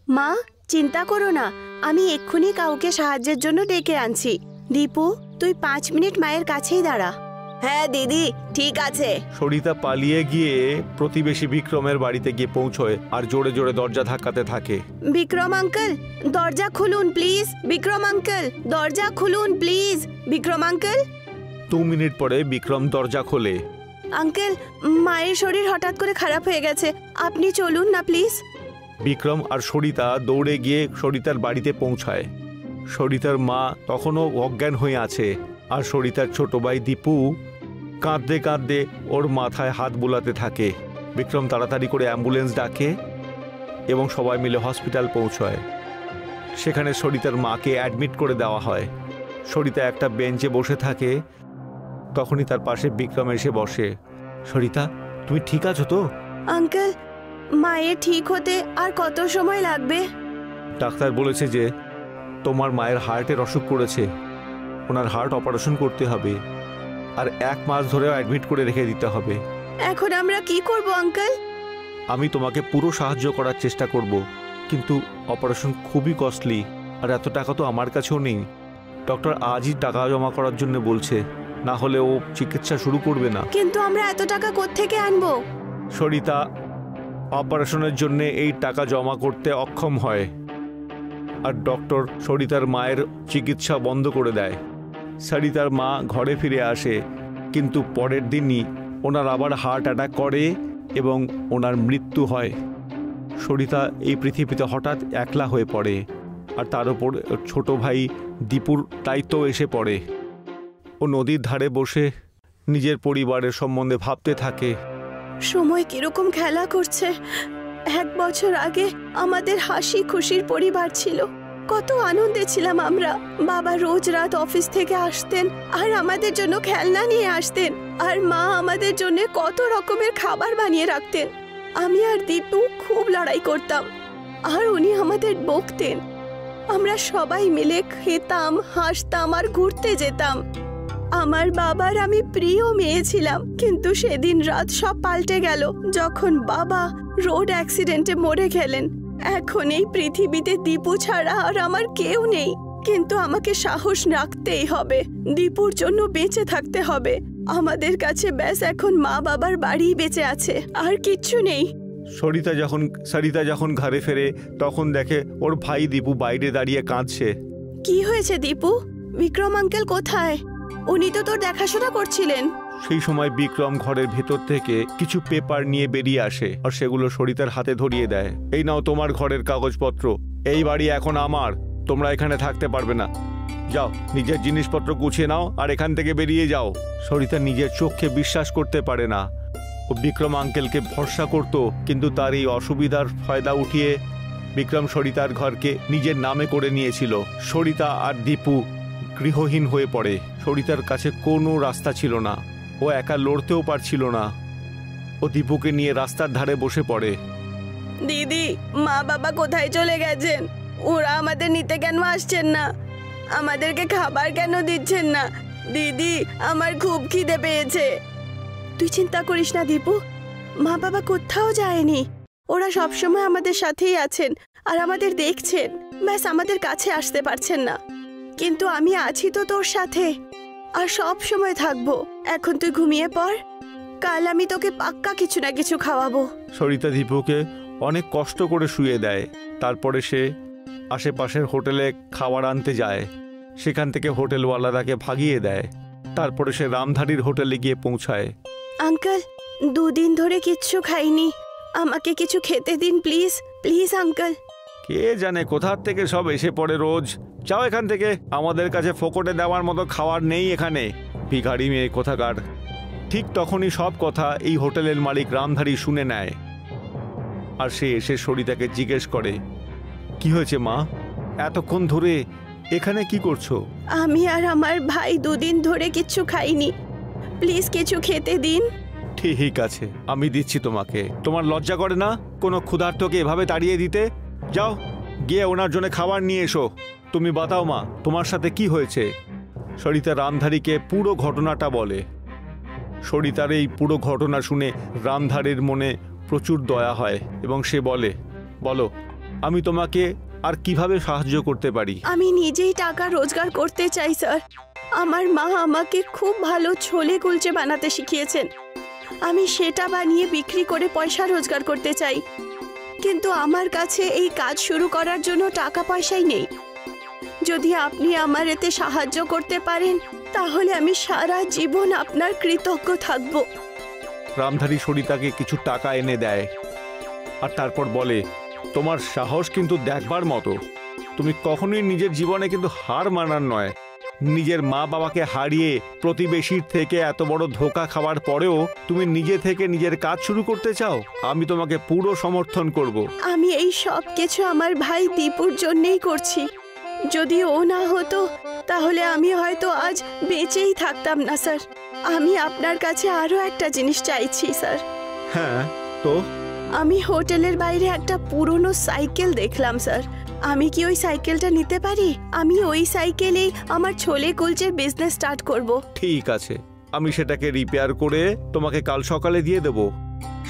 মা, চিন্তা করো না, আমি এক্ষুনি কাউকে সাহায্যের জন্য ডেকে আনছি। দীপু, তুই 5 মিনিট মায়ের কাছেই দাঁড়া। হ্যাঁ দিদি, ঠিক আছে। সরিতা পালিয়ে গিয়ে প্রতিবেশী বিক্রমের বাড়িতে গিয়ে পৌঁছয় আর জোরে জোরে দরজা ধাক্কাতে থাকে। বিক্রম আঙ্কেল, দরজা খুলুন প্লিজ। বিক্রম আঙ্কেল, দরজা খুলুন প্লিজ। বিক্রম আঙ্কেল। 2 মিনিট পরে বিক্রম দরজা খোলে। আঙ্কেল, মায়ের শরীর হঠাৎ করে খারাপ হয়ে গেছে, আপনি চলুন না প্লিজ। বিক্রম আর সরিতা দৌড়ে গিয়ে সরিতার বাড়িতে পৌঁছায়। সরিতার মা তখনও অজ্ঞান হয়ে আছে আর সরিতার ছোট ভাই দীপু কাঁদতে কাঁদতে ওর মাথায় হাত বুলাতে থাকে। বিক্রম তাড়াতাড়ি করে অ্যাম্বুলেন্স ডাকে এবং সবাই মিলে হসপিটাল পৌঁছায়। সেখানে সরিতার মাকে অ্যাডমিট করে দেওয়া হয়। সরিতা একটা বেঞ্চে বসে থাকে, তখনই তার পাশে বিক্রম এসে বসে। সরিতা, তুমি ঠিক আছো তো? আঙ্কেল, মায়ের ঠিক হতে আর কত সময় লাগবে? ডাক্তার বলেছে যে তোমার মায়ের হার্টের অসুখ করেছে, ওনার হার্ট অপারেশন করতে হবে আর 1 মাস ধরেও অ্যাডমিট করে রেখে দিতে হবে। এখন আমরা কি করব আঙ্কেল? আমি তোমাকে পুরো সাহায্য করার চেষ্টা করব, কিন্তু অপারেশন খুবই কস্টলি আর এত টাকা তো আমার কাছেও নেই। ডক্টর আজই টাকা জমা করার জন্য বলছে, না হলে ও চিকিৎসা শুরু করবে না। কিন্তু আমরা এত টাকা কোত্থেকে আনবো? সরিতা অপারেশনের জন্য এই টাকা জমা করতে অক্ষম হয় আর ডক্টর সরিতার মায়ের চিকিৎসা বন্ধ করে দেয়। সরিতার মা ঘরে ফিরে আসে, কিন্তু পরের দিনই ওনার আবার হার্ট অ্যাটাক করে এবং ওনার মৃত্যু হয়। সরিতা এই পৃথিবীতে হঠাৎ একলা হয়ে পড়ে আর তার উপর ছোট ভাই দীপুর দায়িত্ব এসে পড়ে। ও নদীর ধারে বসে নিজের পরিবারের সম্বন্ধে ভাবতে থাকে। সময় কিরকম খেলা করছে। 1 বছর আগে আমাদের হাসি খুশির পরিবার ছিল, কত আনন্দে ছিলাম আমরা। বাবা রোজ রাত অফিস থেকে আসতেন আর আমাদের জন্য খেলনা নিয়ে আসতেন, আর মা আমাদের জন্য কত রকমের খাবার বানিয়ে রাখতেন। আমি আর দীপু খুব লড়াই করতাম আর উনি আমাদের বকতেন। আমরা সবাই মিলে খেতাম, হাসতাম আর ঘুরতে যেতাম। আমার বাবার আমি প্রিয় মেয়ে ছিলাম, কিন্তু সেদিন রাত সব পাল্টে গেল যখন বাবা রোড অ্যাক্সিডেন্টে মরে গেলেন। এখন এই পৃথিবীতে দীপু ছাড়া আর আমার কেউ নেই, কিন্তু আমাকে সাহস রাখতেই হবে। দীপুর জন্য বেঁচে থাকতে হবে। আমাদের কাছে ব্যাস এখন মা বাবার বাড়ি বেঁচে আছে, আর কিচ্ছু নেই। সরিতা যখন ঘরে ফেরে তখন দেখে ওর ভাই দীপু বাইরে দাঁড়িয়ে কাঁদছে। কি হয়েছে দীপু? বিক্রম আঙ্কেল কোথায়? উনি তো তোর দেখাশোনা করছিলেন। সেই সময় বিক্রম ঘরের ভেতর থেকে কিছু পেপার নিয়ে বেরিয়ে আসে আর সেগুলো সরিতার হাতে ধরিয়ে দেয়। এই নাও তোমার ঘরের কাগজপত্র, এই বাড়ি এখন আমার, তোমরা এখানে থাকতে পারবে না। যাও, নিজের জিনিসপত্র গুছিয়ে নাও আর এখান থেকে বেরিয়ে যাও। সরিতা নিজের চোখে বিশ্বাস করতে পারে না। ও বিক্রম আঙ্কেলকে ভরসা করত, কিন্তু তার এই অসুবিধার ফায়দা উঠিয়ে বিক্রম সরিতার ঘরকে নিজের নামে করে নিয়েছিল। সরিতা আর দীপু গৃহহীন হয়ে পড়ে। সরিতার কাছে কোনো রাস্তা ছিল না, ও একা লড়তেও পারছিল না। ও দীপুকে নিয়ে রাস্তার ধারে বসে পড়ে। দিদি, মা বাবা কোথায় চলে গেছেন? ওরা আমাদের নিতে কেন আসছেন না? আমাদেরকে খাবার কেন দিচ্ছেন না? দিদি, আমার খুব খিদে পেয়েছে। তুই চিন্তা করিস না দীপু, মা বাবা কোথাও যায়নি। ওরা সবসময় আমাদের সাথেই আছেন আর আমাদের দেখছেন, ব্যাস আমাদের কাছে আসতে পারছেন না। কিন্তু আমি আছি তো তোর সাথে, আর সব সময় থাকবো। এখন তুই ঘুমিয়ে পড়, কাল আমি তোকে পাক্কা কিছু না কিছু খাওয়াবো। সরিতা দীপুকে অনেক কষ্ট করে শুয়ে দেয়। তারপরে সে আশেপাশের হোটেলে খাবার আনতে যায়, সেখান থেকে হোটেলওয়ালা তাকে ভাগিয়ে দেয়। তারপরে সে রামধারীর হোটেলে গিয়ে পৌঁছায়। আঙ্কেল, 2 দিন ধরে কিচ্ছু খাইনি, আমাকে কিছু খেতে দিন প্লিজ, প্লিজ আঙ্কেল। কে জানে কোথার থেকে সব এসে পড়ে রোজ। যাও এখান থেকে, আমাদের কাছে ফোকটে দেওয়ার মতো খাবার নেই এখানে, ভিখারি মেয়ে কোথাকার। ঠিক তখনই সব কথা এই হোটেলের মালিক রামধারী শুনে নেয় আর সে এসে সরিতাকে জিজ্ঞেস করে, কি হয়েছে মা, এতক্ষণ ধরে এখানে কি করছো? আমি আর আমার ভাই 2 দিন ধরে কিচ্ছু খাইনি, প্লিজ কিছু খেতে দিন। ঠিক আছে, আমি দিচ্ছি তোমাকে। তোমার লজ্জা করে না কোনো ক্ষুধার্তকে এভাবে তাড়িয়ে দিতে? যাও গিয়ে ওনার জন্য খাবার নিয়ে এসো। তুমি বাতাও মা, তোমার সাথে কি হয়েছে। সরিতা রামধারীকে পুরো ঘটনাটা বলে। সরিতার এই পুরো ঘটনা শুনে রামধারীর মনে প্রচুর দয়া হয় এবং সে বলে, বলো আমি তোমাকে আর কিভাবে সাহায্য করতে পারি? আমি নিজেই টাকা রোজগার করতে চাই স্যার। আমার মা আমাকে খুব ভালো ছোলে কুলচে বানাতে শিখিয়েছেন। আমি সেটা বানিয়ে বিক্রি করে পয়সা রোজগার করতে চাই, কিন্তু আমার কাছে এই কাজ শুরু করার জন্য টাকা পয়সাই নেই। যদি আপনি আমার এতে সাহায্য করতে পারেন তাহলে আমি সারা জীবন আপনার কৃতজ্ঞ থাকব। রামধারী সরিতাকে কিছু টাকা এনে দেয় আর তারপর বলে, তোমার সাহস কিন্তু দেখবার মতো। তুমি কখনোই নিজের জীবনে কিন্তু হার মানার নয়। নিজের মা বাবাকে হারিয়ে প্রতিবেশীর থেকে এত বড় ধোঁকা খাওয়ার পরেও তুমি নিজে থেকে নিজের কাজ শুরু করতে চাও। আমি তোমাকে পুরো সমর্থন করব। আমি এই সব কিছু আমার ভাই দীপুর জন্যই করছি। যদি ও না হতো তাহলে আমি হয়তো আজ বেঁচেই থাকতাম না স্যার। আমি আপনার কাছে আরো একটা জিনিস চাইছি স্যার। হ্যাঁ, তো আমি হোটেলের বাইরে একটা পুরনো সাইকেল দেখলাম স্যার। আমি কি ওই সাইকেলটা নিতে পারি? আমি ওই সাইকেলেই আমার ছোলে কুলচের বিজনেস স্টার্ট করব। ঠিক আছে, আমি সেটাকে রিপেয়ার করে তোমাকে কাল সকালে দিয়ে দেব।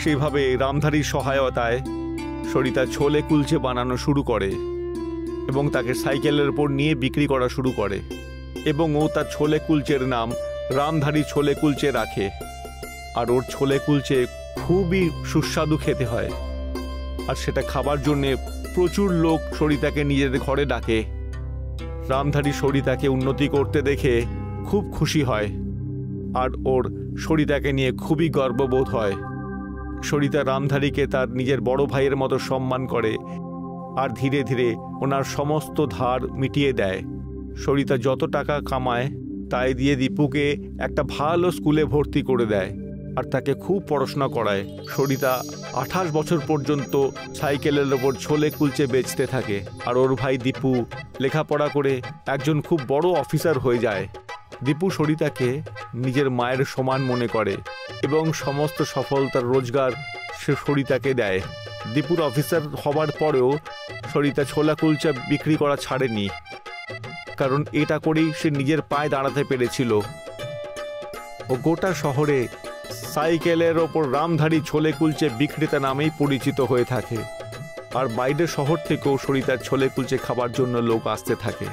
সেভাবে রামধারীর সহায়তায় সরিতা ছোলে কুলচে বানানো শুরু করে এবং তাকে সাইকেলের উপর নিয়ে বিক্রি করা শুরু করে এবং ও তার ছোলে কুলচের নাম রামধারী ছোলে কুলচে রাখে। আর ওর ছোলে কুলচে খুবই সুস্বাদু খেতে হয়, আর সেটা খাবার জন্যে প্রচুর লোক সরিতাকে নিজেদের ঘরে ডাকে। রামধারী সরিতাকে উন্নতি করতে দেখে খুব খুশি হয় আর ওর সরিতাকে নিয়ে খুবই গর্ববোধ হয়। সরিতা রামধারীকে তার নিজের বড় ভাইয়ের মতো সম্মান করে আর ধীরে ধীরে ওনার সমস্ত ধার মিটিয়ে দেয়। সরিতা যত টাকা কামায় তাই দিয়ে দীপুকে একটা ভালো স্কুলে ভর্তি করে দেয় আর তাকে খুব পড়াশোনা করায়। সরিতা 28 বছর পর্যন্ত সাইকেলের ওপর ছোলে কুলচে বেচতে থাকে আর ওর ভাই দীপু লেখাপড়া করে একজন খুব বড় অফিসার হয়ে যায়। দীপু সরিতাকে নিজের মায়ের সমান মনে করে এবং সমস্ত সফলতার রোজগার সে সরিতাকে দেয়। দীপুর অফিসার হবার পরেও সরিতা ছোলা কুলচা বিক্রি করা ছাড়েনি, কারণ এটা করেই সে নিজের পায়ে দাঁড়াতে পেরেছিল। ও গোটা শহরে সাইকেলের ওপর রামধারী ছোলে কুলচে বিক্রেতা নামেই পরিচিত হয়ে থাকে আর বাইরের শহর থেকেও সরিতার ছোলে কুলচে খাবার জন্য লোক আসতে থাকে।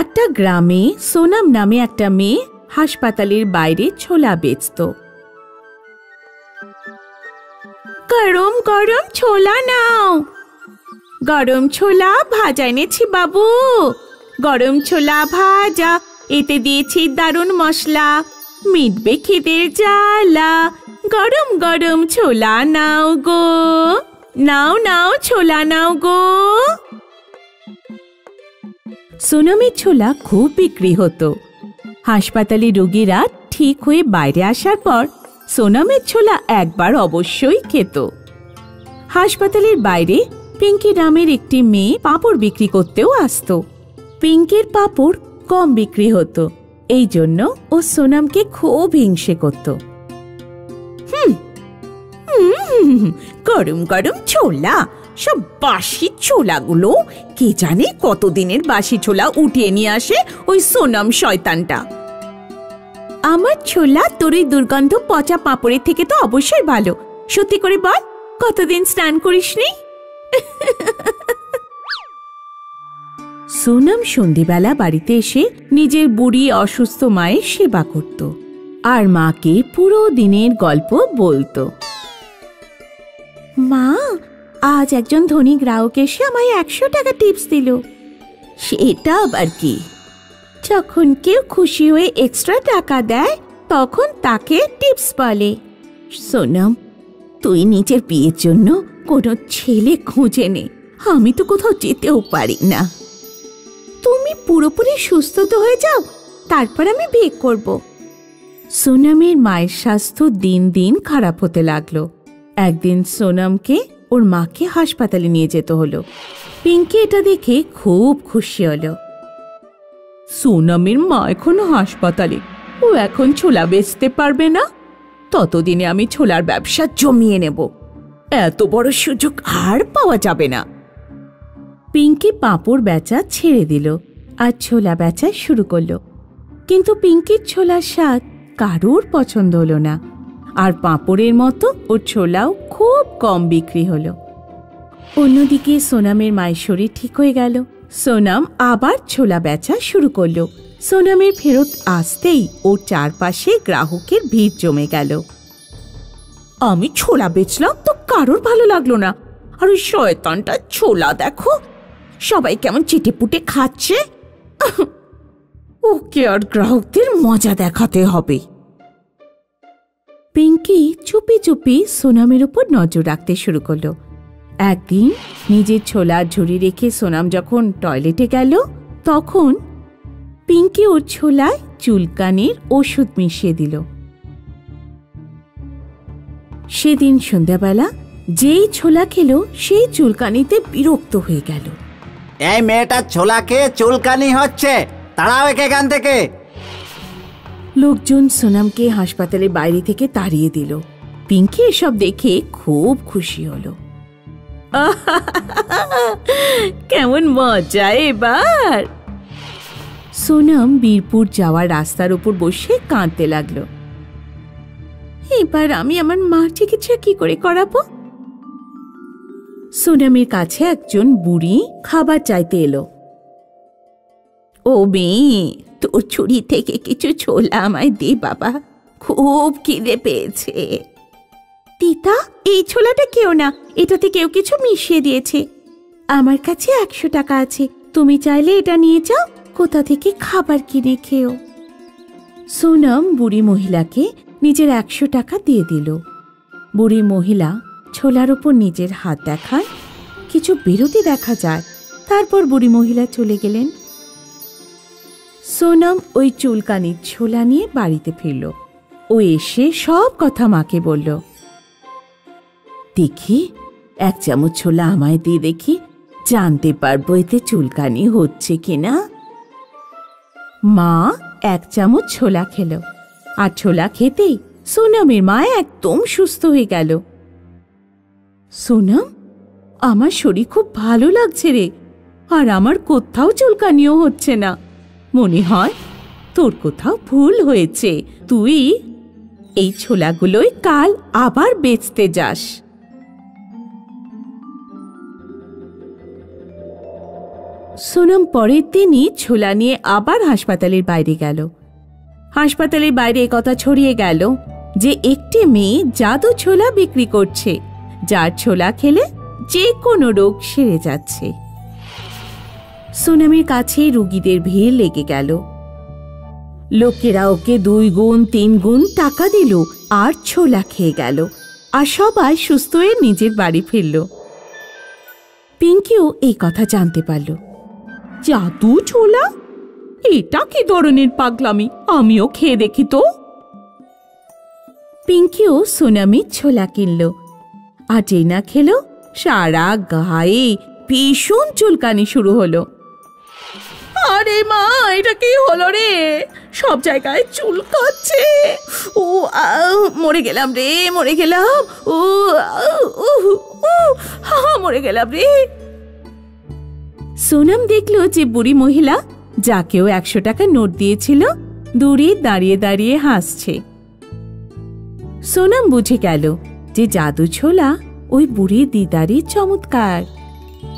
একটা গ্রামে সোনাম নামে একটা মেয়ে হাসপাতালের বাইরে ছোলা বেচত। গরম গরম ছোলা নাও, গরম ছোলা ভাজা এনেছি বাবু, গরম ছোলা ভাজা, এতে দিয়েছি দারুণ মশলা, মিটবে খিদের জ্বালা, গরম গরম ছোলা নাও গো, নাও নাও ছোলা নাও গো। সোনামের ছোলা খুব বিক্রি হতো। হাসপাতালে রোগীরা ঠিক হয়ে বাইরে আসার পর সোনামের ছোলা একবার অবশ্যই খেত। হাসপাতালের বাইরে পিঙ্কি নামের একটি মেয়ে পাঁপড় বিক্রি করতেও আসতো। পিঙ্কির পাঁপড় কম বিক্রি হতো, এই জন্য ও সোনামকে খুব হিংসে করত। গরম গরম ছোলা, সব বাসি ছোলাগুলো কে জানে কতদিনের বাসি ছোলা উঠিয়ে নিয়ে আসে ওই সোনাম শয়তানটা। আমার ছোলা তোর ওই দুর্গন্ধ পচা পাঁপড়ের থেকে তো অবশ্যই ভালো। সত্যি করে বল, কতদিন স্নান করিসনি? সোনাম সন্ধেবেলা বাড়িতে এসে নিজের বুড়ি অসুস্থ মায়ের সেবা করত আর মাকে পুরো দিনের গল্প বলতো। মা, আজ একজন ধনী গ্রাহক এসে আমায় 100 টাকা টিপস দিল। সেটা আবার কি? যখন কেউ খুশি হয়ে এক্সট্রা টাকা দেয় তখন তাকে টিপস বলে। সোনাম, তুই নিজের বিয়ের জন্য কোনো ছেলে খুঁজে নে, আমি তো কোথাও যেতেও পারি না। তুমি পুরোপুরি সুস্থ তো হয়ে যাও, তারপর আমি বিয়ে করব। সোনামের মায়ের স্বাস্থ্য দিন দিন খারাপ হতে লাগলো। একদিন সোনামকে ওর মাকে হাসপাতালে নিয়ে যেতে হলো। পিঙ্কি এটা দেখে খুব খুশি হলো। সোনামের মা এখন হাসপাতালে, ও এখন ছোলা বেচতে পারবে না, ততদিনে আমি ছোলার ব্যবসা জমিয়ে নেব। এত বড় সুযোগ আর পাওয়া যাবে না। পিঙ্কি পাঁপড় বেচা ছেড়ে দিল আর ছোলা বেচা শুরু করলো। কিন্তু পিঙ্কির ছোলার স্বাদ কারোর পছন্দ হলো না, আর পাঁপড়ের মতো ওর ছোলাও খুব কম বিক্রি হলো। অন্যদিকে সোনামের মায়ের শরীর ঠিক হয়ে গেল। সোনাম আবার ছোলা বেচা শুরু করলো। সোনামের ফেরত আসতেই ওর চারপাশে গ্রাহকের ভিড় জমে গেল। আমি ছোলা বেচলাম তো কারোর ভালো লাগলো না, আর ওই শয়তানটা ছোলা দেখো সবাই কেমন চেটেপুটে খাচ্ছে। ওকে আর গ্রাহকদের মজা দেখাতে হবে। পিঙ্কি চুপি চুপি সোনামের উপর নজর রাখতে শুরু করলো। একদিন নিজের ছোলার ঝুড়ি রেখে সোনাম যখন টয়লেটে গেল, তখন পিঙ্কি ওর ছোলায় চুলকানির ওষুধ মিশিয়ে দিল। সেদিন সন্ধ্যাবেলা যেই ছোলা খেলো সেই চুলকানিতে বিরক্ত হয়ে গেল। এই মেয়েটার ছোলা খেয়ে চুলকানি হচ্ছে, তাড়াও একে এখান থেকে। লোকজন সোনামকে হাসপাতালের বাইরে থেকে তাড়িয়ে দিল। পিঙ্কি এসব দেখে খুব খুশি হলো। কেমন মজা এবার। সোনাম বীরপুর যাওয়ার রাস্তার উপর বসে কাঁদতে লাগলো। এবার আমি আমার মার চিকিৎসা কি করে করাবো? সোনামের কাছে একজন বুড়ি খাবার চাইতে এলো। ও মেয়ে, তোর ছুরি থেকে কিছু ছোলা আমায় দে বাবা, খুব খিদে পেয়েছে। তিতা, এই ছোলাটা কেউ না, এটাতে কেউ কিছু মিশিয়ে দিয়েছে। আমার কাছে 100 টাকা আছে, তুমি চাইলে এটা নিয়ে যাও, কোথা থেকে খাবার কিনে খেও। সোনাম বুড়ি মহিলাকে নিজের 100 টাকা দিয়ে দিল। বুড়ি মহিলা ছোলার উপর নিজের হাত দেখান, কিছু বিরতি দেখা যায়। তারপর বুড়ি মহিলা চলে গেলেন। সোনাম ওই চুলকানির ছোলা নিয়ে বাড়িতে ফিরল। ও এসে সব কথা মাকে বলল। দেখি 1 চামচ ছোলা আমায় দিয়ে দেখি, জানতে পারবো এতে চুলকানি হচ্ছে কিনা। মা 1 চামচ ছোলা খেল, আর ছোলা খেতেই সোনামের মা একদম সুস্থ হয়ে গেল। সোনাম, আমার শরীর খুব ভালো লাগছে রে, আর আমার কোথাও চুলকানিও হচ্ছে না। মনে হয় তোর কোথাও ভুল হয়েছে, তুই এই ছোলাগুলোই কাল আবার বেচতে যাস। সোনাম পরের দিনই ছোলা নিয়ে আবার হাসপাতালের বাইরে গেল। হাসপাতালের বাইরে কথা ছড়িয়ে গেল যে একটি মেয়ে জাদু ছোলা বিক্রি করছে, যার ছোলা খেলে যে কোনো রোগ সেরে যাচ্ছে। সোনামের কাছে রোগীদের ভিড় লেগে গেল। লোকেরা ওকে 2 গুণ 3 গুণ টাকা দিল, আর ছোলা খেয়ে গেল, আর সবাই সুস্থ হয়ে নিজের বাড়ি ফিরল। পিঙ্কিও এই কথা জানতে পারল। জাদু ছোলা, এটা কি ধরনের পাগলামি, আমিও খেয়ে দেখি তো। পিঙ্কিও সোনামির ছোলা কিনল, আর যেই না খেল সারা গায়ে ভীষণ চুলকানি শুরু হলো। আরে মা, এটা কি হলো রে, সব জায়গায় চুলকাচ্ছে। ও মরে গেলাম রে, মরে গেলাম। ও মরে গেলাম রে। সোনাম দেখলো যে বুড়ি মহিলা, যাকেও 100 টাকা নোট দিয়েছিল, দূরে দাঁড়িয়ে দাঁড়িয়ে হাসছে। সোনাম বুঝে গেল যে জাদু ছোলা ওই বুড়ির দিদারই চমৎকার।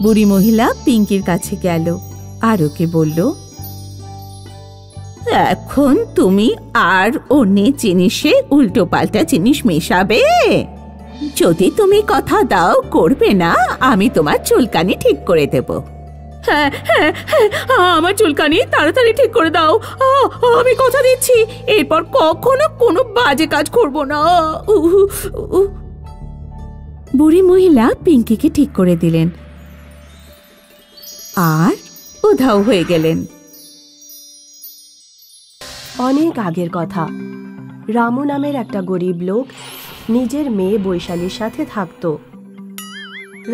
বুড়ি মহিলা পিঙ্কির কাছে গেল আর ওকে বলল, এখন তুমি আর অন্য জিনিসে উল্টো পাল্টা জিনিস মেশাবে? যদি তুমি কথা দাও করবে না, আমি তোমার চুলকানি ঠিক করে দেব। হ্যাঁ হ্যাঁ হ্যাঁ, আমার চুলকানি তাড়াতাড়ি ঠিক করে দাও, আমি কথা দিচ্ছি এরপর কখনো কোনো বাজে কাজ করব না। বুড়ি মহিলা পিঙ্কিকে ঠিক করে দিলেন আর উধাও হয়ে গেলেন। অনেক আগের কথা, রামু নামের একটা গরিব লোক নিজের মেয়ে বৈশালীর সাথে থাকত।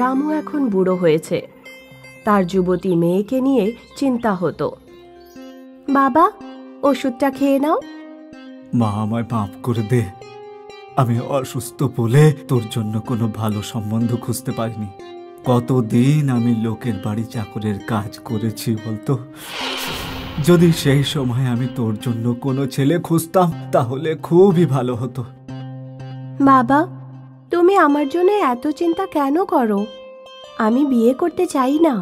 রামু এখন বুড়ো হয়েছে, তার যুবতী মেয়েকে নিয়ে চিন্তা হতো। বাবা, ওষুধটা খেয়ে নাও। মা, আমায় মাফ করে দে, আমি অসুস্থ বলে তোর জন্য কোনো ভালো সম্বন্ধ খুঁজতে পারিনি। কতদিন আমি লোকের বাড়ি চাকরের কাজ করেছি বলতো। যদি সেই সময় আমি তোর জন্য কোনো ছেলে খুঁজতাম তাহলে খুবই ভালো হতো। বাবা, তুমি আমার জন্য এত চিন্তা কেন করো? আমি বিয়ে করতে চাই না,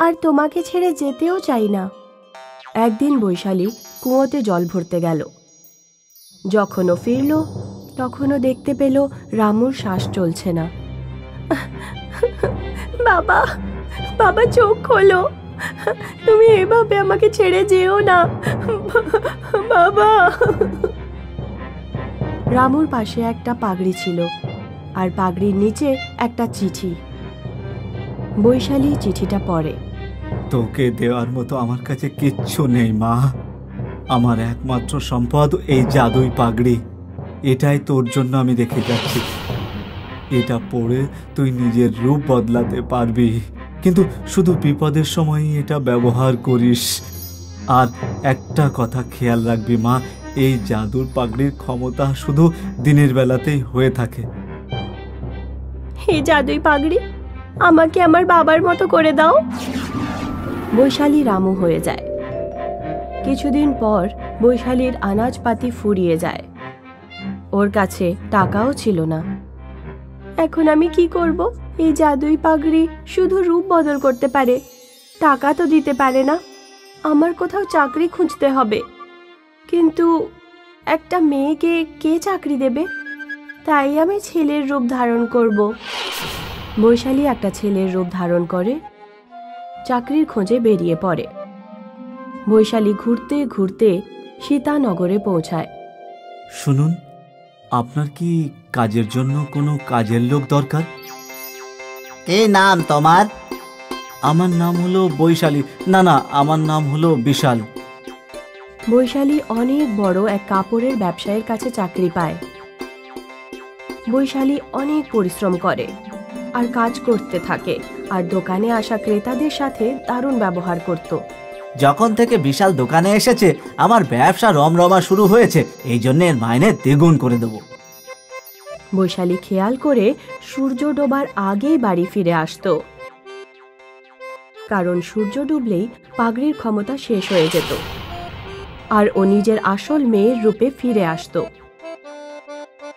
আর তোমাকে ছেড়ে যেতেও চাই না। একদিন বৈশালী কুয়োতে জল ভরতে গেল। যখন ও ফিরল তখনও দেখতে পেল রামুর শ্বাস চলছে না। বাবা, বাবা চোখ খোলো, তুমি এভাবে আমাকে ছেড়ে যেও না বাবা। রামুর পাশে একটা পাগড়ি ছিল, আর পাগড়ির নিচে একটা চিঠি। বৈশালী চিঠিটা পড়ে। তোকে দেওয়ার মতো আমার কাছে কিচ্ছু নেই মা। আমার একমাত্র সম্পদ এই জাদুই পাগড়ি। এটাই তোর জন্য আমি রেখে যাচ্ছি। এটা পরে তুই নিজের রূপ বদলাতে পারবি, কিন্তু শুধু বিপদের সময়ই এটা ব্যবহার করিস। আর একটা কথা খেয়াল রাখবি মা, এই জাদুর পাগড়ির ক্ষমতা শুধু দিনের বেলাতেই হয়ে থাকে। এই জাদুই পাগড়ি আমাকে আমার বাবার মতো করে দাও। বৈশালী রামু হয়ে যায়। কিছুদিন পর বৈশালীর আনাজপাতি ফুরিয়ে যায়। ওর কাছে টাকাও ছিল না। এখন আমি কি করব? এই জাদুই পাগড়ি শুধু রূপ বদল করতে পারে, টাকা তো দিতে পারে না। আমার কোথাও চাকরি খুঁজতে হবে, কিন্তু একটা মেয়েকে কে চাকরি দেবে? তাই আমি ছেলের রূপ ধারণ করব। বৈশালী একটা ছেলের রূপ ধারণ করে চাকরির খোঁজে বেরিয়ে পড়ে। বৈশালী ঘুরতে ঘুরতে সীতানগরে পৌঁছায়। শুনুন, আপনার কি কাজের জন্য কোনো কাজের লোক দরকার? কি নাম তোমার? আমার নাম হলো বৈশালী। না না, আমার নাম হলো বিশাল। বৈশালী অনেক বড় এক কাপড়ের ব্যবসায়ীর কাছে চাকরি পায়। বৈশালী অনেক পরিশ্রম করে আর কাজ করতে থাকে, আর দোকানে আসা ক্রেতাদের সাথে দারুণ ব্যবহার করত। যখন থেকে বিশাল দোকানে এসেছে আমার ব্যবসা রমরমা শুরু হয়েছে, এই জন্য এর মাইনে দ্বিগুণ করে দেব। বৈশালী খেয়াল করে সূর্য ডোবার আগেই বাড়ি ফিরে আসতো, কারণ সূর্য ডুবলেই পাগড়ির ক্ষমতা শেষ হয়ে যেত আর ও নিজের আসল মেয়ের রূপে ফিরে আসতো।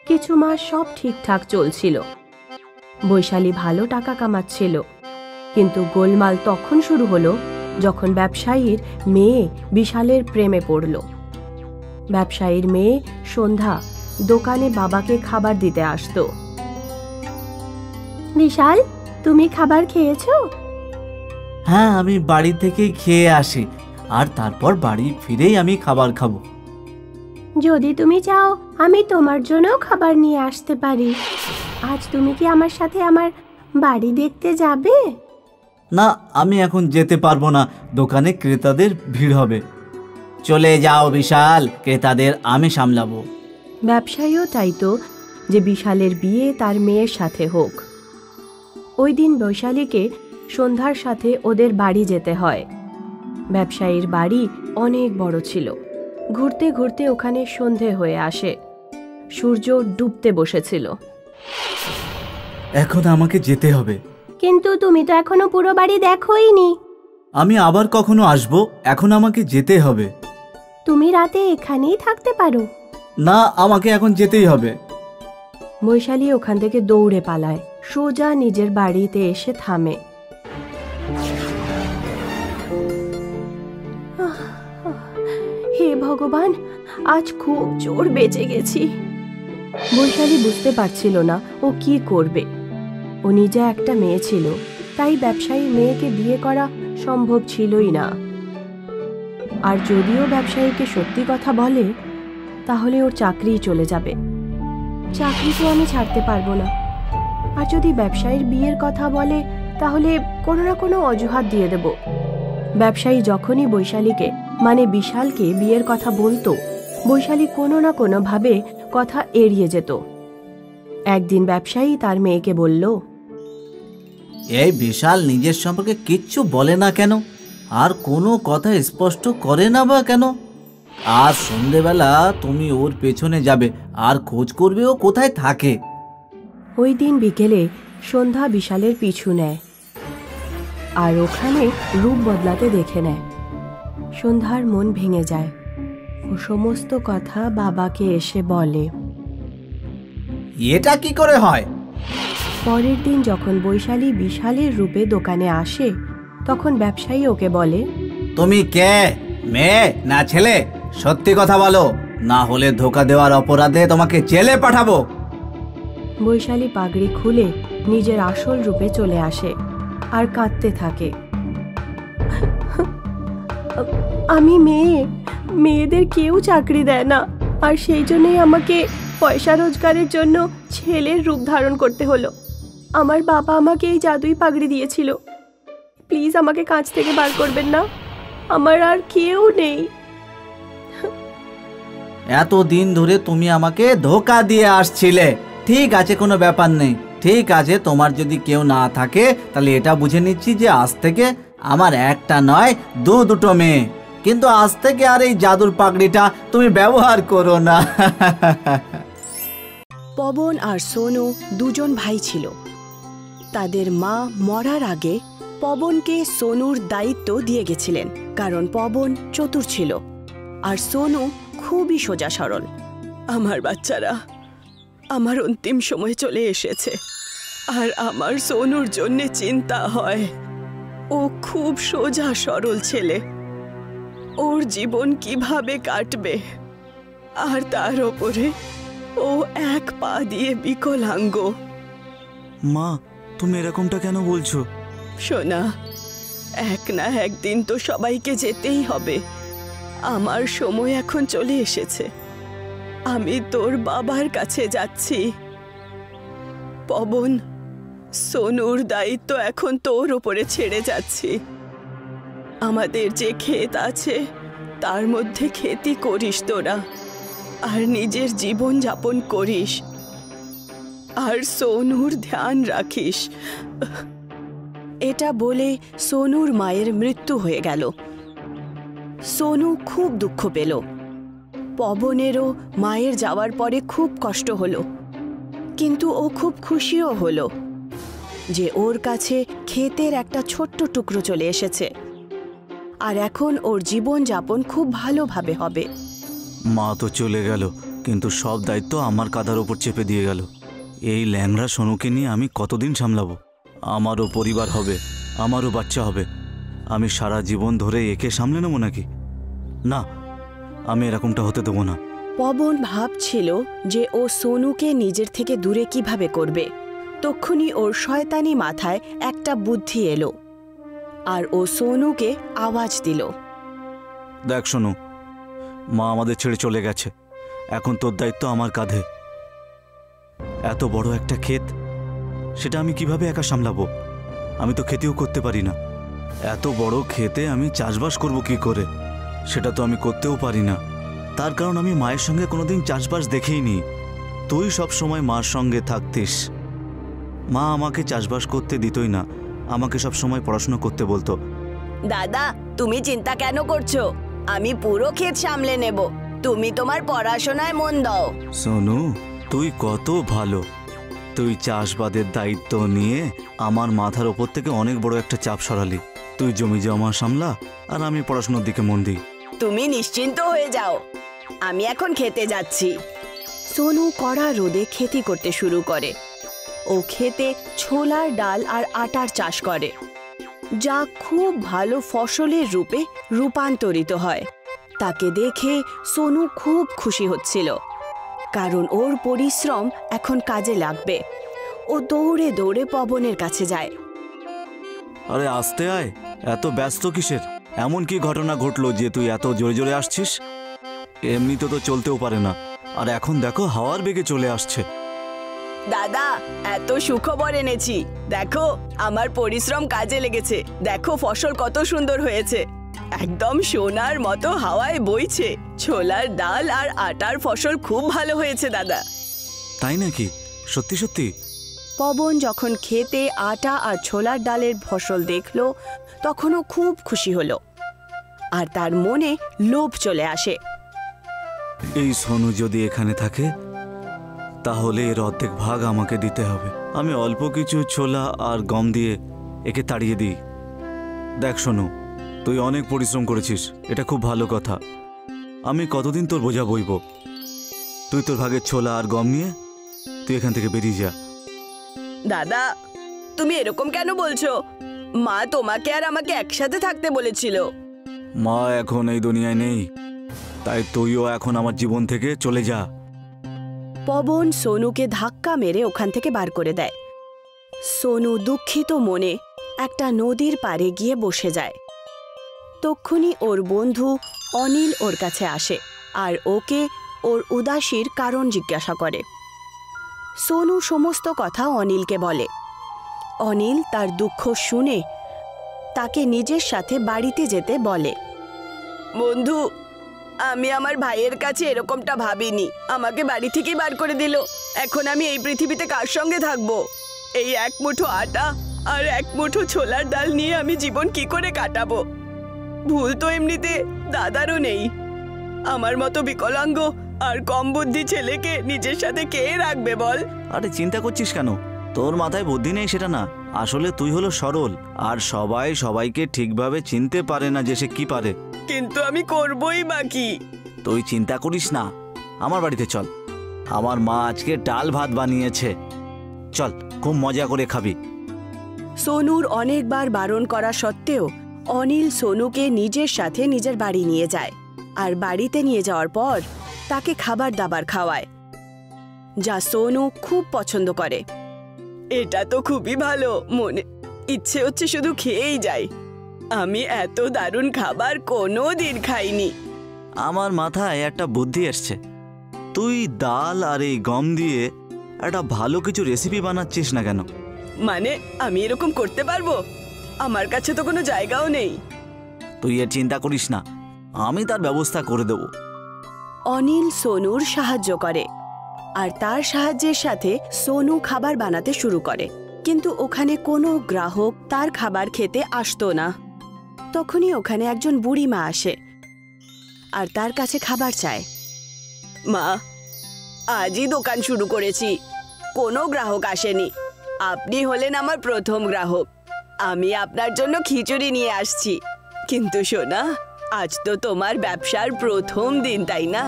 কিছু মাস সব ঠিকঠাক চলছিল। বৈশালী ভালো টাকা কামাচ্ছিল, কিন্তু গোলমাল তখন শুরু হলো যখন ব্যবসায়ীর মেয়ে বিশালের প্রেমে পড়ল। ব্যবসায়ীর মেয়ে সন্ধ্যা দোকানে বাবাকে খাবার দিতে আসতো। বিশাল, তুমি খাবার খেয়েছো? হ্যাঁ, আমি বাড়ি থেকেই খেয়ে আসি, আর তারপর বাড়ি ফিরেই আমি খাবার খাবো। যদি তুমি চাও আমি তোমার জন্য খাবার নিয়ে আসতে পারি। আজ তুমি কি আমার সাথে আমার বাড়ি দেখতে যাবে? না, আমি এখন যেতে পারবো না, দোকানে ক্রেতাদের ভিড় হবে। চলে যাও বিশাল, ক্রেতাদের আমি সামলাবো। ব্যবসায়ীও চাইতো যে বিশালের বিয়ে তার মেয়ের সাথে হোক। ওই দিন বৈশালীকে সন্ধ্যার সাথে ওদের বাড়ি যেতে হয়। ব্যবসায়ীর বাড়ি অনেক বড় ছিল। ঘুরতে ঘুরতে ওখানে সন্ধে হয়ে আসে। সূর্য ডুবতে বসেছিল। এখন আমাকে যেতে হবে। কিন্তু তুমি তো এখনো পুরো বাড়ি দেখোইনি। আমি আবার কখনো আসবো, এখন আমাকে যেতে হবে। তুমি রাতে এখানেই থাকতে পারো। না, আমাকে এখন যেতেই হবে। বৈশালী ওখান থেকে দৌড়ে পালায়, সোজা নিজের বাড়িতে এসে থামে। হে ভগবান, আজ খুব জোর বেঁচে গেছি। বৈশালী বুঝতে পারছিল না ও কি করবে। ও নিজে একটা মেয়ে ছিল, তাই ব্যবসায়ী মেয়েকে বিয়ে করা সম্ভব ছিলই না। আর যদিও ব্যবসায়ীকে সত্যি কথা বলে তাহলে ওর চাকরিই চলে যাবে। চাকরি তো আমি ছাড়তে পারবো না। আর যদি ব্যবসায়ীর বিয়ের কথা বলে তাহলে কোনো না কোনো অজুহাত দিয়ে দেব। ব্যবসায়ী যখনই বৈশালীকে মানে বিশালকে বিয়ের কথা বলতো, বৈশালী কোনো না কোনোভাবে কথা এড়িয়ে যেত। একদিন ব্যবসায়ী তার মেয়েকে বলল, এই বিশাল নিজের সম্পর্কে কিচ্ছু বলে না কেন, আর কোনো কথা স্পষ্ট করে না বা কেন? আর সন্ধেবেলা তুমি ওর পেছনে যাবে আর খোঁজ করবে ও কোথায় থাকে। ওই দিন বিকেলে সন্ধ্যা বিশালের পিছু নেয় আর ওখানে রূপ বদলাতে দেখে নেয়। সন্ধ্যার মন ভেঙে যায়। ও সমস্ত কথা বাবাকে এসে বলে। এটা কি করে হয়? পরের দিন যখন বৈশালী বিশালের রূপে দোকানে আসে, তখন ব্যবসায়ী ওকে বলে, তুমি কে, মেয়ে না ছেলে? সত্যি কথা বলো, না হলে ধোকা দেওয়ার অপরাধে তোমাকে জেলে পাঠাবো। বৈশালী পাগড়ি খুলে নিজের আসল রূপে চলে আসে আর কাঁদতে থাকে। আমি মেয়ে, মেয়েদের কেউ চাকরি দেয় না, আর সেই জন্যই আমাকে পয়সা রোজগারের জন্য ছেলের রূপ ধারণ করতে হলো। আমার বাবা আমাকে এই জাদুই পাগড়ি দিয়েছিল। প্লিজ আমাকে কাঁচ থেকে বার করবেন না, আমার আর কেউ নেই। এতদিন ধরে তুমি আমাকে ধোকা দিয়ে আসছিলে। ঠিক আছে, কোনো ব্যাপার নেই। ঠিক আছে, তোমার যদি কেউ না থাকে তাহলে এটা বুঝে নিচ্ছি যে আজ থেকে আমার একটা নয় দুটো মেয়ে। কিন্তু আজ থেকে আর এই জাদুর পাগড়িটা তুমি ব্যবহার করো না। পবন আর সোনু দুজন ভাই ছিল। তাদের মা মরার আগে পবনকে সোনুর দায়িত্ব দিয়ে গেছিলেন, কারণ পবন চতুর ছিল আর সোনু খুবই সোজা সরল। আমার বাচ্চারা, আমার অন্তিম সময় চলে এসেছে আর আমার সোনুর জন্যে চিন্তা হয়। ও খুব সোজা সরল ছেলে, ওর জীবন কিভাবে কাটবে, আর তার ওপরে ও এক পা দিয়ে বিকলাঙ্গ। মা, তুমি এরকমটা কেন বলছো? সোনা, এক না একদিন তো সবাইকে যেতেই হবে। আমার সময় এখন চলে এসেছে। আমি তোর বাবার কাছে যাচ্ছি। পবন, সোনুর দায়িত্ব এখন তোর ওপরে ছেড়ে যাচ্ছি। আমাদের যে ক্ষেত আছে তার মধ্যে খেতি করিস তোরা, আর নিজের জীবন যাপন করিস, আর সোনুর ধ্যান রাখিস। এটা বলে সোনুর মায়ের মৃত্যু হয়ে গেল। সোনু খুব দুঃখ পেল। পবনেরও মায়ের যাওয়ার পরে খুব কষ্ট হলো, কিন্তু ও খুব খুশিও হলো যে ওর কাছে ক্ষেতের একটা ছোট্ট টুকরো চলে এসেছে, আর এখন ওর জীবন যাপন খুব ভালোভাবে হবে। মা তো চলে গেল, কিন্তু সব দায়িত্ব আমার কাঁধার ওপর চেপে দিয়ে গেল। এই ল্যাংড়া সোনুকে নিয়ে আমি কতদিন সামলাবো? আমারও পরিবার হবে, আমারও বাচ্চা হবে। আমি সারা জীবন ধরে একে সামলে নেবো নাকি? না, আমি এরকমটা হতে দেবো না। পবন ভাবছিল যে ও সোনুকে নিজের থেকে দূরে কিভাবে করবে। তক্ষুনি ওর শয়তানি মাথায় একটা বুদ্ধি এলো, আর ও সোনুকে আওয়াজ দিল। দেখ সোনু, মা আমাদের ছেড়ে চলে গেছে, এখন তোর দায়িত্ব আমার কাঁধে। এত বড় একটা ক্ষেত, সেটা আমি কিভাবে একা সামলাবো? আমি তো খেতেও করতে পারি না। এত বড় ক্ষেতে আমি চাষবাস করব কি করে? সেটা তো আমি করতেও পারি না। তার কারণ আমি মায়ের সঙ্গে কোনোদিন চাষবাস দেখেইনি। তুই সব সময় মার সঙ্গে থাকতিস। মা আমাকে চাষবাস করতে দিতই না, আমাকে সব সময় পড়াশোনা করতে বলতো। দাদা, তুমি চিন্তা কেন করছো? আমি পুরো ক্ষেত সামলে নেব, তুমি তোমার পড়াশোনায় মন দাও। সোনু, তুই কত ভালো। তুই চাষবাদের দায়িত্ব নিয়ে আমার মাথার ওপর থেকে অনেক বড় একটা চাপ সরালি। তুই জমি জমা সামলা, আর আমি পড়াশোনার দিকে মন দিই। তুমি নিশ্চিন্ত হয়ে যাও, আমি এখন খেতে যাচ্ছি। সোনু কড়া রোদে খেতি করতে শুরু করে। ও খেতে ছোলার ডাল আর আটার চাষ করে, যা খুব ভালো ফসলের রূপে রূপান্তরিত হয়। তাকে দেখে সোনু খুব খুশি হচ্ছিল, কারণ ওর পরিশ্রম এখন কাজে লাগবে। ও দৌড়ে দৌড়ে পবনের কাছে যায়। আরে আস্তে আয়, এত ব্যস্ত কিসের? এমন কি ঘটনা ঘটলো যে তুই এত জোরে জোরে আসছিস? এমনিতে তো চলতেও পারে না, আর এখন দেখো হাওয়ার বেগে চলে আসছে। দাদা, এত সুখবর এনেছি। দেখো, আমার পরিশ্রম কাজে লেগেছে। দেখো ফসল কত সুন্দর হয়েছে, একদম সোনার মতো হাওয়ায় বইছে। ছোলার ডাল আর আটার ফসল খুব ভালো হয়েছে দাদা। তাই নাকি? সত্যি সত্যি? পবন যখন খেতে আটা আর ছোলার ডালের ফসল দেখলো, তখনও খুব খুশি হলো, আর তার মনে লোভ চলে আসে। এই সোনু যদি এখানে থাকে তাহলে এর অর্ধেক ভাগ আমাকে দিতে হবে। আমি অল্প কিছু ছোলা আর গম দিয়ে একে তাড়িয়ে দিই। দেখ সোনু, তুই অনেক পরিশ্রম করেছিস, এটা খুব ভালো কথা। আমি কতদিন তোর বোঝা বইব? তুই তোর ভাগের ছোলা আর গম নিয়ে তুই এখান থেকে বেরিয়ে যা। দাদা, তুমি এরকম কেন বলছো? মা তোমাকে আর আমাকে একসাথে থাকতে বলেছিল। মা এখন এই দুনিয়ায় নেই, তাই তুইও এখন আমার জীবন থেকে চলে যা। পবন সোনুকে ধাক্কা মেরে ওখান থেকে বার করে দেয়। সোনু দুঃখিত মনে একটা নদীর পাড়ে গিয়ে বসে যায়। তক্ষুনি ওর বন্ধু অনিল ওর কাছে আসে আর ওকে ওর উদাসীর কারণ জিজ্ঞাসা করে। সোনু সমস্ত কথা অনিলকে বলে। অনিল তার দুঃখ শুনে তাকে নিজের সাথে বাড়িতে যেতে বলে। বন্ধু, আমি আমার ভাইয়ের কাছে এরকমটা ভাবিনি। আমাকে বাড়ি থেকেই বার করে দিল। এখন আমি এই পৃথিবীতে কার সঙ্গে থাকবো? এই এক মুঠো আটা আর এক মুঠো ছোলার ডাল নিয়ে আমি জীবন কি করে কাটাবো? ভুল তো এমনিতে দাদারও নেই। আমার মতো বিকলাঙ্গ আর কম বুদ্ধি ছেলেকে নিজের সাথে কে রাখবে বল? আরে চিন্তা করছিস কেন? তোর মাথায় বুদ্ধি নেই সেটা না, আসলে তুই হলো সরল, আর সবাই সবাইকে ঠিকভাবে চিনতে পারে না যে সে কি পারে। কিন্তু আমি করবই বা কি? তুই চিন্তা করিস না, আমার বাড়িতে চল। আমার মা আজকে ডাল ভাত বানিয়েছে, চল খুব মজা করে খাবি। সোনুর অনেকবার বারণ করা সত্ত্বেও অনিল সোনুকে নিজের সাথে নিজের বাড়ি নিয়ে যায় আর বাড়িতে নিয়ে যাওয়ার পর তাকে খাবার দাবার খাওয়ায়, যা সোনু খুব পছন্দ করে। এটা তো খুবই ভালো, মনে ইচ্ছে হচ্ছে শুধু খেয়েই যাই। আমি এত দারুণ খাবার কোনো দিন খাইনি। আমার মাথায় একটা বুদ্ধি এসছে। তুই ডাল আর এই গম দিয়ে একটা ভালো কিছু রেসিপি বানাচ্ছিস না কেন? মানে আমি এরকম করতে পারবো? আমার কাছে তো কোনো জায়গাও নেই। তুই এর চিন্তা করিস না, আমি তার ব্যবস্থা করে দেব। অনিল সোনুর সাহায্য করে আর তার সাহায্যের সাথে সোনু খাবার বানাতে শুরু করে। কিন্তু ওখানে কোনো গ্রাহক তার খাবার খেতে আসতো না। তখনই ওখানে একজন বুড়ি মা আসে আর তার কাছে খাবার চায়। মা, আজই দোকান শুরু করেছি, কোনো গ্রাহক আসেনি। আপনি হলেন আমার প্রথম গ্রাহক। আমি আপনার জন্য খিচুড়ি নিয়ে আসছি। কিন্তু সোনা, আজ তো তোমার ব্যবসার প্রথম দিন, তাই না?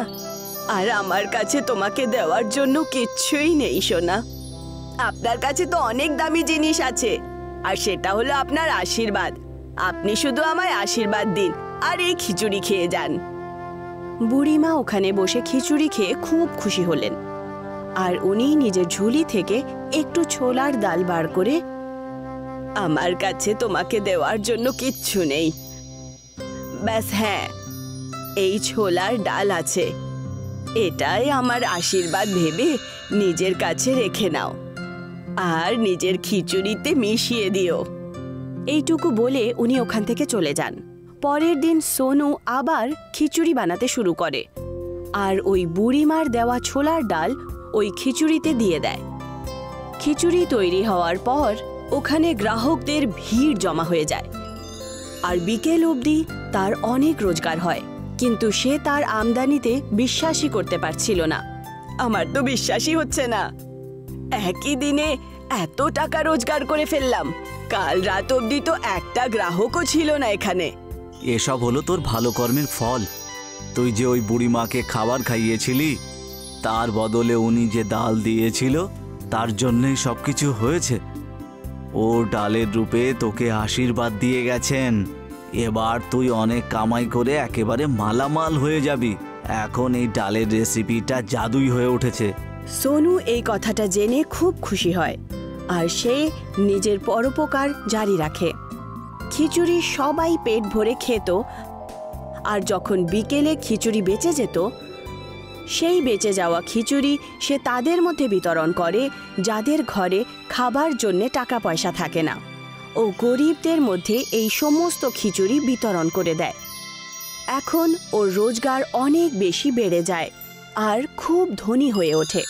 আর আমার কাছে তোমাকে দেওয়ার জন্য কিচ্ছুই নেই সোনা। আপনার কাছে তো অনেক দামি জিনিস আছে, আর সেটা হলো আপনার আশীর্বাদ। আপনি শুধু আমায় আশীর্বাদ দিন আর এই খিচুড়ি খেয়ে যান। বুড়িমা ওখানে বসে খিচুড়ি খেয়ে খুব খুশি হলেন আর উনি নিজের ঝুলি থেকে একটু ছোলার ডাল বার করে, আমার কাছে তোমাকে দেওয়ার জন্য কিচ্ছু নেই, ব্যাস হ্যাঁ এই ছোলার ডাল আছে, এটাই আমার আশীর্বাদ ভেবে নিজের কাছে রেখে নাও আর নিজের খিচুড়িতে মিশিয়ে দিও। এইটুকু বলে উনি ওখান থেকে চলে যান। পরের দিন সোনু আবার খিচুড়ি বানাতে শুরু করে আর ওই বুড়িমার দেওয়া ছোলার ডাল ওই খিচুড়িতে দিয়ে দেয়। খিচুড়ি তৈরি হওয়ার পর ওখানে গ্রাহকদের ভিড় জমা হয়ে যায় আর বিকেল অবধি তার অনেক রোজগার হয়। কিন্তু সে তার আমদানিতে বিশ্বাসই করতে পারছিল না। আমার তো বিশ্বাসই হচ্ছে না, একই দিনে এত টাকা রোজগার করে ফেললাম। কাল রাত অবধি তো একটা গ্রাহকও ছিল না এখানে। এসব হলো তোর ভালো কর্মের ফল। তুই যে ওই বুড়িমাকে খাবার খাইয়েছিলি, তার বদলে উনি যে ডাল দিয়েছিল, তার জন্যই সবকিছু হয়েছে। ও ডালের রূপে তোকে আশীর্বাদ দিয়ে গেছেন। এবার তুই অনেক কামাই করে একেবারে মালামাল হয়ে যাবি। এখন এই ডালের রেসিপিটা জাদুই হয়ে উঠেছে। সোনু এই কথাটা জেনে খুব খুশি হয় আর সে নিজের পরোপকার জারি রাখে। খিচুড়ি সবাই পেট ভরে খেত আর যখন বিকেলে খিচুড়ি বেঁচে যেত, সেই বেঁচে যাওয়া খিচুড়ি সে তাদের মধ্যে বিতরণ করে যাদের ঘরে খাবার জন্যে টাকা পয়সা থাকে না, ও গরিবদের মধ্যে এই সমস্ত খিচুড়ি বিতরণ করে দেয়। এখন ওর রোজগার অনেক বেশি বেড়ে যায় আর খুব ধনী হয়ে ওঠে।